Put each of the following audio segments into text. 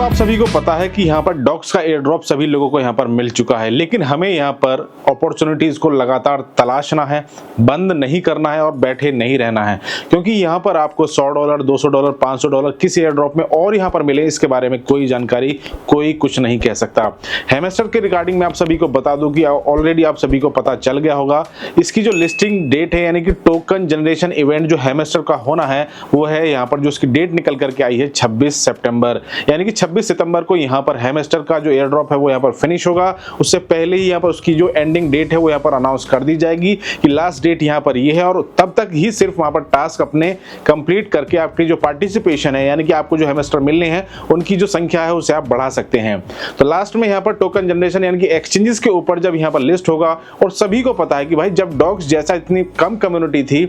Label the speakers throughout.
Speaker 1: आप सभी को पता है कि यहाँ पर डॉक्स का एयर ड्रॉप सभी लोगों को यहाँ पर मिल चुका है, लेकिन हमें यहाँ पर अपॉर्चुनिटीज को लगातार तलाशना है, बंद नहीं करना है और बैठे नहीं रहना है, क्योंकि यहाँ पर आपको $100, $200, $500 किस एयर ड्रॉप में और यहाँ पर मिले इसके बारे में कोई जानकारी कोई कुछ नहीं कह सकता। हेमेस्टर के रिगार्डिंग में आप सभी को बता दूं कि ऑलरेडी आप सभी को पता चल गया होगा, इसकी जो लिस्टिंग डेट है यानी कि टोकन जनरेशन इवेंट जो हेमेस्टर का होना है वो है यहाँ पर जो उसकी डेट निकल करके आई है 26 सितंबर, यानी कि 26 सितंबर को यहाँ पर हेमेस्टर का जो एयर ड्रॉप है वो यहाँ पर फिनिश होगा। उससे पहले ही यहाँ पर उसकी जो एंडिंग डेट है वो यहाँ पर अनाउंस कर दी जाएगी कि लास्ट डेट यहाँ पर ये है, और तब तक ही सिर्फ वहाँ पर टास्क अपने कंप्लीट करके आपकी जो पार्टिसिपेशन है यानी कि आपको जो हेमेस्टर मिलने हैं उनकी जो संख्या है उसे आप बढ़ा सकते हैं। तो लास्ट में यहाँ पर टोकन जनरेशन यानी कि एक्सचेंजेस के ऊपर जब यहाँ पर लिस्ट होगा, और सभी को पता है कि भाई जब डॉग्स जैसा इतनी कम कम्युनिटी थी,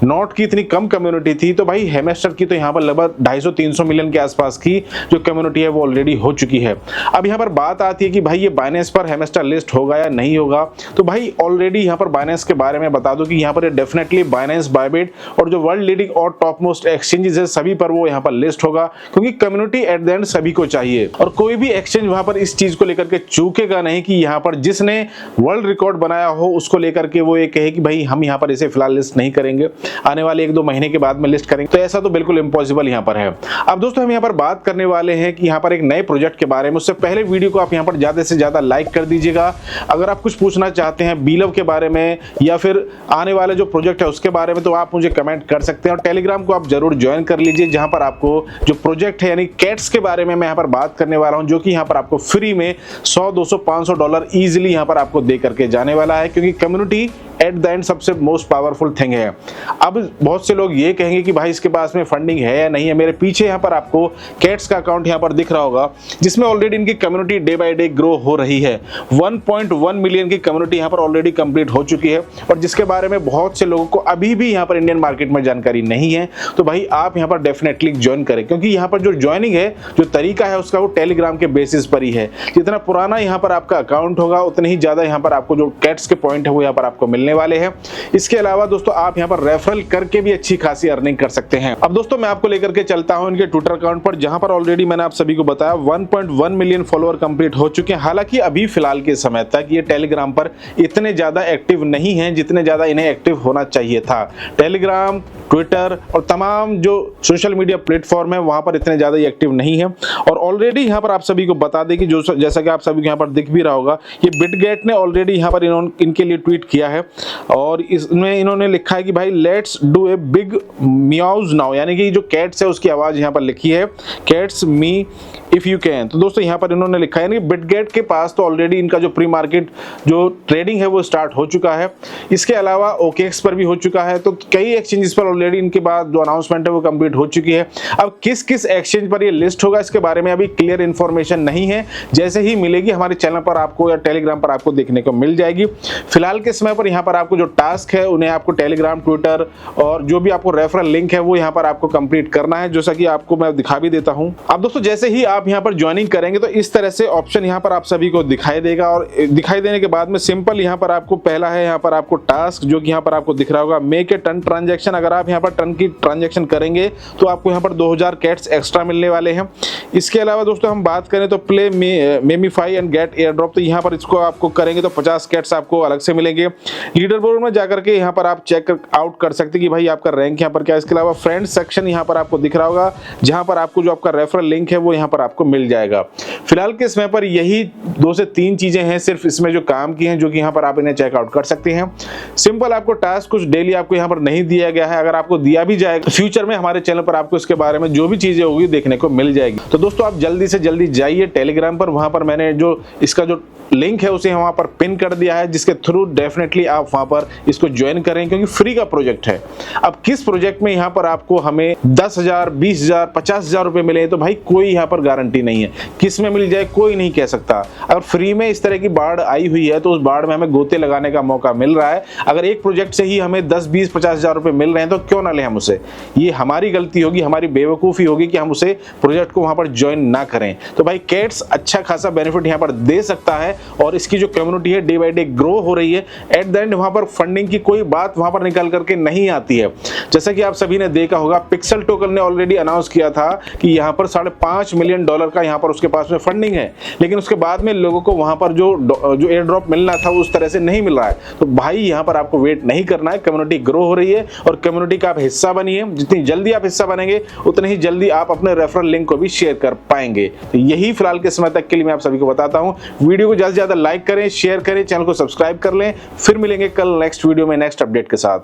Speaker 1: नॉट की इतनी कम कम्युनिटी थी, तो भाई हेमेस्टर की तो यहाँ पर लगभग 250-300 मिलियन के आसपास की जो कम्युनिटी है वो ऑलरेडी हो चुकी है। अब यहाँ पर बात आती है कि भाई ये बाइनेंस पर हेमेस्टर लिस्ट होगा या नहीं होगा। तो भाई ऑलरेडी यहाँ पर बाइनेंस के बारे में बता दूं कि यहाँ पर डेफिनेटली बाइनेंस, बायबिट और जो वर्ल्ड लीडिंग और टॉप मोस्ट एक्सचेंजेस है सभी पर वो यहाँ पर लिस्ट होगा, क्योंकि कम्युनिटी एट द एंड सभी को चाहिए और कोई भी एक्सचेंज वहां पर इस चीज को लेकर के चूकेगा नहीं कि यहाँ पर जिसने वर्ल्ड रिकॉर्ड बनाया हो उसको लेकर के वो ये कहे कि भाई हम यहाँ पर इसे फिलहाल लिस्ट नहीं करेंगे, आने वाले 1-2 महीने के बाद में लिस्ट करेंगे। तो ऐसा तो बिल्कुल इम्पॉसिबल यहाँ पर है। अब दोस्तों हम यहाँ पर बात करने वाले हैं कि यहाँ पर एक नए प्रोजेक्ट के बारे में। उससे पहले वीडियो को आप यहाँ पर ज्यादा से ज्यादा लाइक कर दीजिएगा। अगर आप कुछ पूछना चाहते हैं बीलव के बारे में या फिर आने वाले जो प्रोजेक्ट है उसके बारे में तो आप मुझे कमेंट कर सकते हैं, और टेलीग्राम को आप जरूर ज्वाइन कर लीजिए, जहां पर आपको जो प्रोजेक्ट है यानी कैट्स के बारे में मैं यहाँ पर बात करने वाला हूं, जो कि यहाँ पर आपको फ्री में $100, $200, $500 इजीली यहाँ पर आपको दे करके जाने वाला है, क्योंकि कम्युनिटी एट द एंड सबसे मोस्ट पावरफुल थिंग है। अब बहुत से लोग ये कहेंगे कि भाई इसके पास में फंडिंग है या नहीं है। मेरे पीछे यहाँ पर आपको कैट्स का अकाउंट यहाँ पर दिख रहा होगा, जिसमें ऑलरेडी इनकी community day by day grow हो रही है। 1.1 मिलियन की कम्युनिटी यहाँ पर ऑलरेडी कंप्लीट हो चुकी है, और जिसके बारे में बहुत से लोगों को अभी भी यहाँ पर इंडियन मार्केट में जानकारी नहीं है। तो भाई आप यहाँ पर डेफिनेटली ज्वाइन करें, क्योंकि यहाँ पर जो ज्वाइनिंग है, जो तरीका है उसका वो टेलीग्राम के बेसिस पर ही है। जितना पुराना यहाँ पर आपका अकाउंट होगा उतने ही ज्यादा यहाँ पर आपको जो कैट्स के पॉइंट है वो यहाँ पर आपको मिलने वाले हैं। इसके अलावा दोस्तों आप यहाँ पर रेफरल करके भी अच्छी खासी अर्निंग कर सकते हैं। अब दोस्तों मैं आपको लेकर के चलता हूं इनके ट्विटर अकाउंट पर, जहां पर ऑलरेडी मैंने आप सभी को बताया 1.1 मिलियन फॉलोअर कंप्लीट हो चुके हैं। हालांकि अभी फिलहाल के समय तक ये टेलीग्राम पर इतने ज्यादा एक्टिव नहीं है जितने ज्यादा इन्हें एक्टिव होना चाहिए था। टेलीग्राम, ट्विटर और तमाम जो सोशल मीडिया प्लेटफॉर्म है वहां पर इतने ज्यादा एक्टिव नहीं है। और ऑलरेडी यहाँ पर आप सभी को बता दें कि जो जैसा कि आप सभी को यहाँ पर दिख भी रहा होगा, ये बिटगेट ने ऑलरेडी यहाँ पर इनके लिए ट्वीट किया है, और इसमें इन्होंने लिखा है कि भाई let's do a big meows now, यानी कि जो कैट्स है उसकी आवाज यहाँ पर लिखी है, cats me if you can. तो दोस्तों यहाँ पर इन्होंने लिखा है, यानी बिटगेट के पास तो ऑलरेडी इनका जो प्री मार्केट जो ट्रेडिंग है वो स्टार्ट हो चुका है। इसके अलावा ओकेएक्स पर भी हो चुका है, तो कई एक्सचेंजेस पर ऑलरेडी इनके बाद जो अनाउंसमेंट है वो कंप्लीट हो चुकी है। अब किस किस एक्सचेंज पर ये लिस्ट होगा इसके बारे में अभी क्लियर इन्फॉर्मेशन नहीं है। जैसे ही मिलेगी हमारे चैनल पर आपको या टेलीग्राम पर आपको देखने को मिल जाएगी। फिलहाल के समय पर यहाँ पर आपको जो टास्क है उन्हें आपको टेलीग्राम, ट्विटर और जो भी आपको रेफरल लिंक है वो यहाँ पर आपको कंप्लीट करना है, जैसा कि आपको मैं दिखा भी देता हूँ। अब दोस्तों जैसे ही आप यहाँ पर ज्वाइनिंग करेंगे तो इस तरह से ऑप्शन यहाँ पर आप सभी को दिखाई देगा, और दिखाई देने के बाद में सिंपल यहाँ पर आपको पहला है यहाँ पर आपको टास्क, जो कि यहाँ पर आपको दिख रहा होगा, मेक ए टन ट्रांजैक्शन। अगर आप यहाँ पर टन की ट्रांजैक्शन करेंगे तो आपको यहाँ पर 2000 कैट्स एक्स्ट्रा मिलने वाले हैं। इसके अलावा दोस्तों हम बात करें तो play MemeFi and get air drop, तो यहाँ पर इसको आपको करेंगे तो 50 कैट्स आपको अलग से मिलेंगे। लीडर बोर्ड में जाकर के यहाँ पर आप चेक आउट कर सकते हैं कि भाई आपका रैंक यहाँ पर क्या है। इसके अलावा फ्रेंड्स सेक्शन यहाँ पर आपको दिख रहा होगा, जहाँ पर आपको जो आपका रेफरल लिंक है वो यहाँ पर आपको मिल जाएगा। फिलहाल के समय पर यही 2 से 3 चीजें हैं सिर्फ इसमें जो काम की हैं, जो कि यहाँ पर आप इन्हें चेकआउट कर सकते हैं। सिंपल आपको टास्क कुछ डेली आपको यहाँ पर नहीं दिया गया है, अगर आपको दिया भी जाएगा फ्यूचर में हमारे चैनल पर आपको इसके बारे में जो भी चीजें होगी देखने को मिल जाएगी। तो दोस्तों आप जल्दी से जल्दी जाइए टेलीग्राम पर, वहां पर मैंने जो इसका जो लिंक है उसे वहां पर पिन कर दिया है, जिसके थ्रू डेफिनेटली आप वहां पर इसको ज्वाइन करें, क्योंकि फ्री का प्रोजेक्ट है। अब किस प्रोजेक्ट में यहाँ पर आपको हमें 10,000, 20,000, 50,000 रुपए मिले तो भाई कोई यहाँ पर गारंटी नहीं है, किस में मिल जाए कोई नहीं कह सकता। अगर फ्री में इस तरह की बाढ़ आई हुई है तो उस बाढ़ में हमें गोते लगाने का मौका मिल रहा है। अगर एक प्रोजेक्ट से ही हमें 10, 20, 50,000 रुपए मिल रहे हैं तो क्यों ना लें हम उसे। ये हमारी गलती होगी, हमारी बेवकूफ़ी होगी कि हम उसे प्रोजेक्ट को वहां पर ज्वाइन ना करें। तो भाई कैट्स अच्छा खासा बेनिफिट यहाँ पर दे सकता है, और इसकी जो कम्युनिटी है डे बाय डे ग्रो हो रही है। एट द एंड वहां पर फंडिंग की कोई बात वहां पर निकल करके नहीं आती है। जैसा कि आप सभी ने देखा होगा, पिक्सल टोकन ने ऑलरेडी अनाउंस किया था कि यहाँ पर 5.5 मिलियन मिलियन डॉलर का यहाँ पर उसके पास में फंडिंग है, लेकिन उसके बाद में लोगों को वहां पर जो एयर ड्रॉप मिलना था उस तरह से नहीं मिल रहा है। तो भाई यहाँ पर आपको वेट नहीं करना है, कम्युनिटी ग्रो हो रही है और कम्युनिटी का आप हिस्सा बनिए। जितनी जल्दी आप हिस्सा बनेंगे उतनी ही जल्दी आप अपने रेफरल लिंक को भी शेयर कर पाएंगे। तो यही फिलहाल के समय तक के लिए मैं आप सभी को बताता हूं। वीडियो को ज्यादा से ज्यादा लाइक करें, शेयर करें, चैनल को सब्सक्राइब कर लें। फिर मिलेंगे कल नेक्स्ट वीडियो में नेक्स्ट अपडेट के साथ।